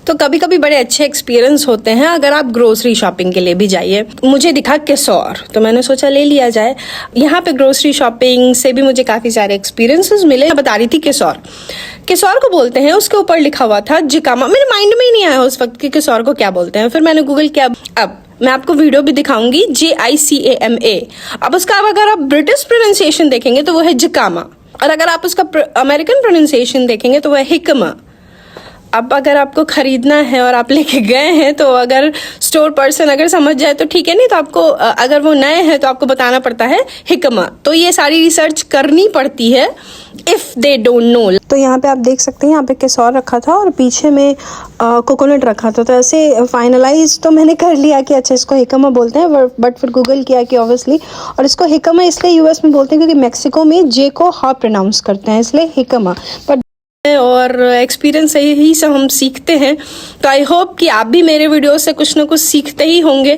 तो कभी कभी बड़े अच्छे एक्सपीरियंस होते हैं अगर आप ग्रोसरी शॉपिंग के लिए भी जाइए। मुझे दिखा केसौर, तो मैंने सोचा ले लिया जाए। यहाँ पे ग्रोसरी शॉपिंग से भी मुझे काफ़ी सारे एक्सपीरियंसेस मिले। मैं बता रही थी केसौर, केसौर को बोलते हैं, उसके ऊपर लिखा हुआ था जिकामा। मेरे माइंड में ही नहीं आया उस वक्त कि केसौर को क्या बोलते हैं। फिर मैंने गूगल किया। अब मैं आपको वीडियो भी दिखाऊंगी, JICAMA। अब उसका अगर आप ब्रिटिश प्रोनाउंसिएशन देखेंगे तो वो है जिकामा, और अगर आप उसका अमेरिकन प्रोनाउंसिएशन देखेंगे तो वो है हिकमा। अब अगर आपको खरीदना है और आप लेके गए हैं तो अगर स्टोर पर्सन अगर समझ जाए तो ठीक है, नहीं तो आपको अगर वो नए हैं तो आपको बताना पड़ता है हिकमा। तो ये सारी रिसर्च करनी पड़ती है इफ दे डोंट नो। तो यहाँ पे आप देख सकते हैं, यहाँ पे केसौर रखा था और पीछे में कोकोनट रखा था। तो ऐसे फाइनलाइज तो मैंने कर लिया कि अच्छा इसको हिकमा बोलते हैं, बट फिर गूगल किया कि ऑब्वियसली, और इसको हिकमा इसलिए यूएस में बोलते हैं क्योंकि मैक्सिको में जे को हा प्रोनाउंस करते हैं, इसलिए हिकमा। बट और एक्सपीरियंस से ही सब हम सीखते हैं। तो आई होप कि आप भी मेरे वीडियो से कुछ ना कुछ सीखते ही होंगे।